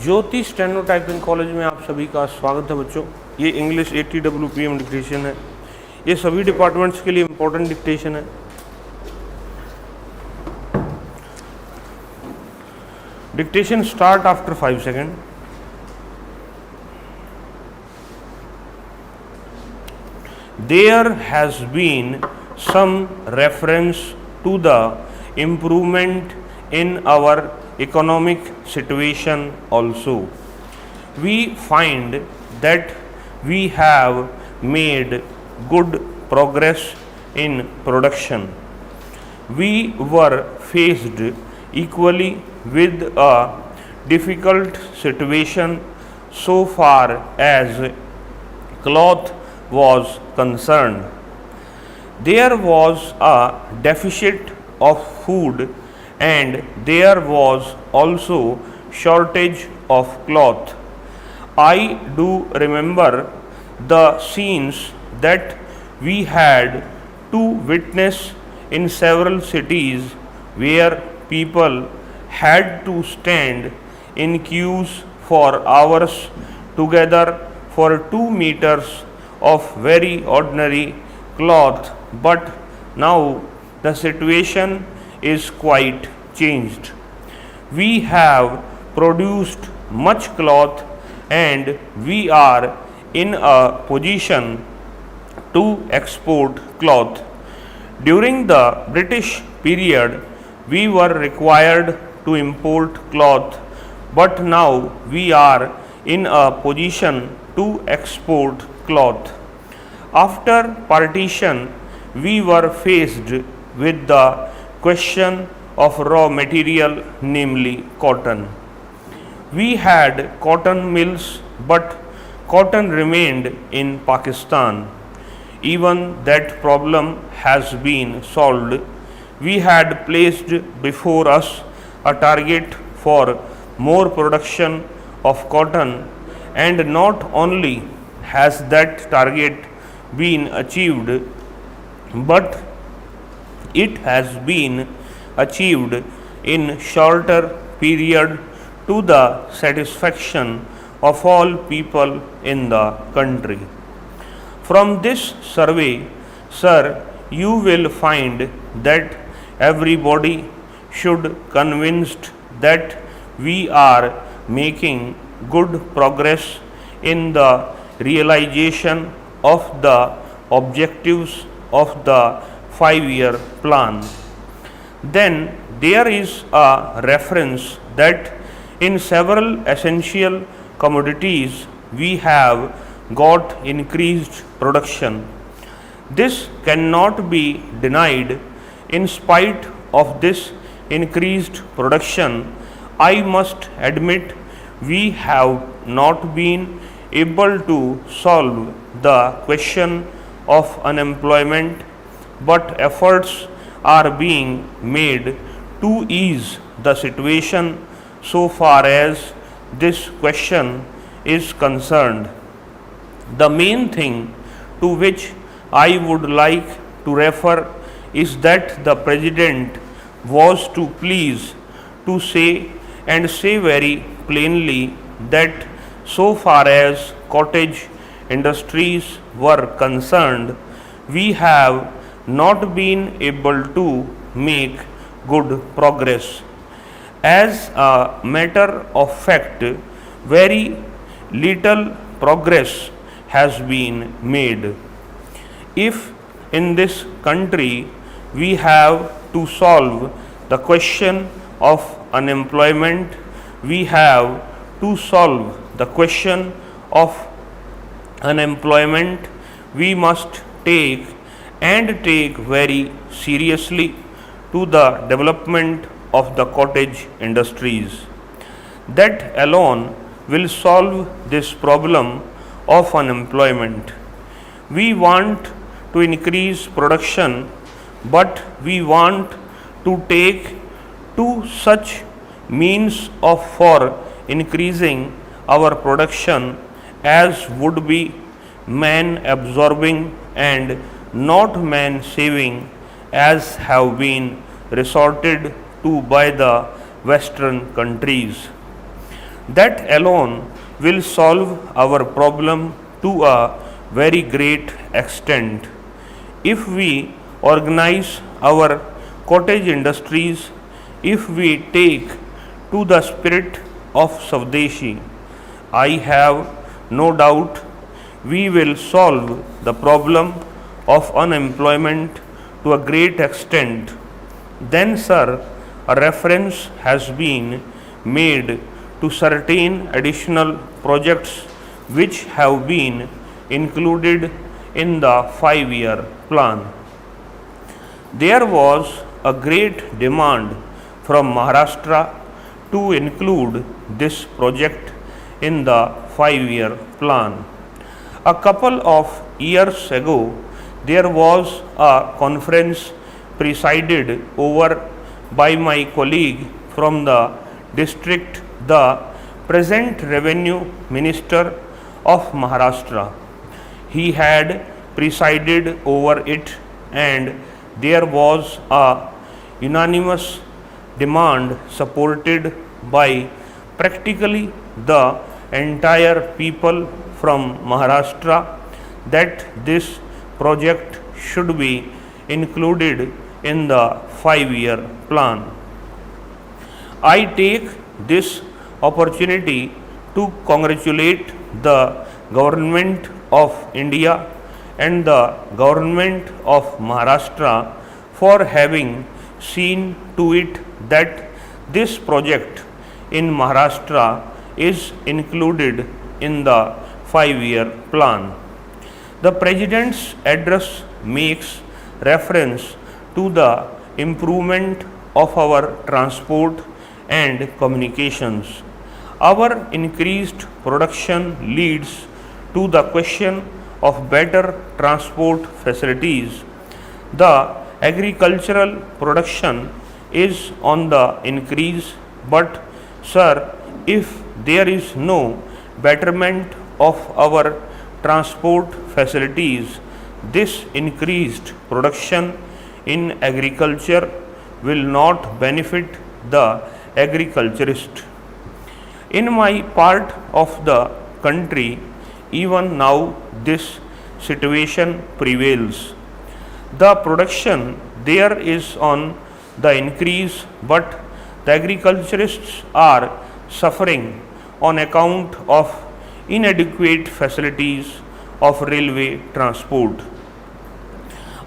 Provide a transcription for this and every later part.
ज्योति steno typing college में आप सभी का स्वागत है बच्चों। ये इंग्लिश 80 WPM डिक्टेशन है। ये सभी डिपार्टमेंट्स के लिए इम्पोर्टेंट डिक्टेशन है। Dictation start after 5 second. There has been some reference to the improvement in our economic situation also. We find that we have made good progress in production. We were faced equally with a difficult situation so far as cloth was concerned. There was a deficit of food and there was also shortage of cloth. I do remember the scenes that we had to witness in several cities where people had to stand in queues for hours together for 2 meters of very ordinary cloth, but now the situation is quite changed. We have produced much cloth and we are in a position to export cloth. During the British period, we were required to import cloth, but now we are in a position to export cloth. After partition, we were faced with the question of raw material, namely cotton. We had cotton mills, but cotton remained in Pakistan. Even that problem has been solved. We had placed before us a target for more production of cotton, and not only has that target been achieved, but it has been achieved in shorter period to the satisfaction of all people in the country. From this survey, sir, you will find that everybody should convinced that we are making good progress in the realization of the objectives of the 5-year plan. Then there is a reference that in several essential commodities we have got increased production. This cannot be denied. In spite of this increased production, I must admit we have not been able to solve the question of unemployment, but efforts are being made to ease the situation so far as this question is concerned. The main thing to which I would like to refer is that the President was to please to say and say very plainly that so far as cottage industries were concerned, we have not been able to make good progress. As a matter of fact, very little progress has been made. If in this country we have to solve the question of unemployment, we have to solve the question of unemployment, we must take very seriously to the development of the cottage industries. That alone will solve this problem of unemployment. We want to increase production, but we want to take to such means of for increasing our production as would be man absorbing and not man saving, as have been resorted to by the Western countries. That alone will solve our problem to a very great extent. If we organize our cottage industries, if we take to the spirit of Swadeshi, I have no doubt we will solve the problem of unemployment to a great extent. Then, sir, a reference has been made to certain additional projects which have been included in the 5-year plan. There was a great demand from Maharashtra to include this project in the 5-year plan. A couple of years ago, there was a conference presided over by my colleague from the district, the present Revenue Minister of Maharashtra. He had presided over it, and there was a unanimous demand supported by practically the entire people from Maharashtra that this project should be included in the 5-year plan. I take this opportunity to congratulate the Government of India and the Government of Maharashtra for having seen to it that this project in Maharashtra is included in the 5-year plan. The President's address makes reference to the improvement of our transport and communications. Our increased production leads to the question of better transport facilities. The agricultural production is on the increase, but sir, if there is no betterment of our transport facilities, this increased production in agriculture will not benefit the agriculturist. In my part of the country, even now this situation prevails. The production there is on the increase, but the agriculturists are suffering on account of inadequate facilities of railway transport.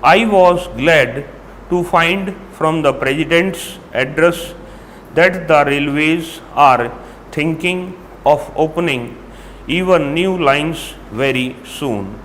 I was glad to find from the President's address that the railways are thinking of opening even new lines very soon.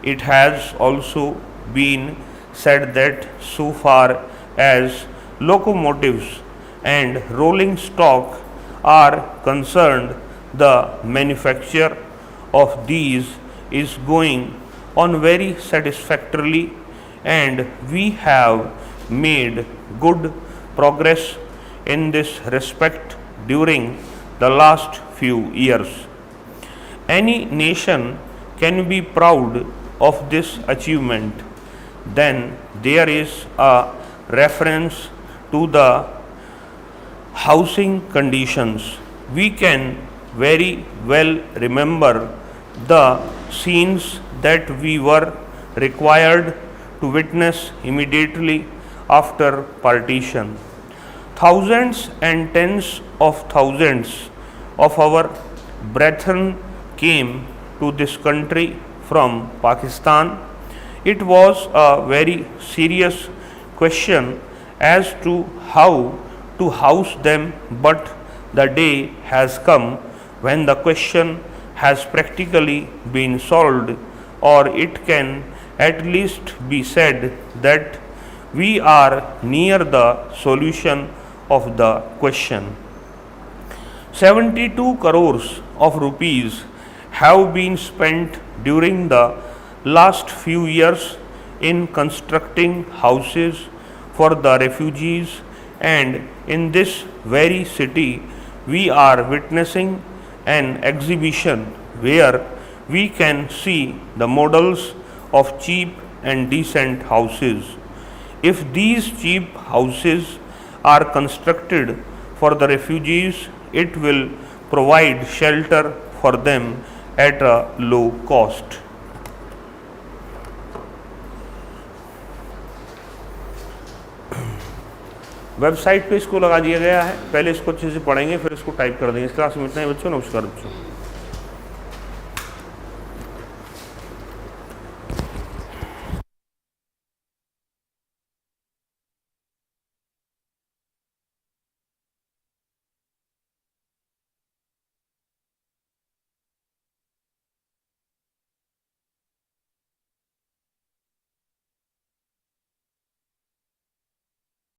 It has also been said that so far as locomotives and rolling stock are concerned, the manufacture of these is going on very satisfactorily, and we have made good progress in this respect during the last few years. Any nation can be proud of this achievement. Then there is a reference to the housing conditions. We can very well remember the scenes that we were required to witness immediately after partition. Thousands and tens of thousands of our brethren came to this country from Pakistan. It was a very serious question as to how to house them, but the day has come when the question has practically been solved, or it can at least be said that we are near the solution of the question. 72 crores of rupees have been spent during the last few years in constructing houses for the refugees, and in this very city we are witnessing an exhibition where we can see the models of cheap and decent houses. If these cheap houses are constructed for the refugees, it will provide shelter for them at a low cost. Website पे इसको लगा दिया गया है, पहले इसको अच्छे से पढ़ेंगे फिर इसको टाइप कर देंगे। इस क्लास में इतना ही बच्चों, नमस्कार बच्चों।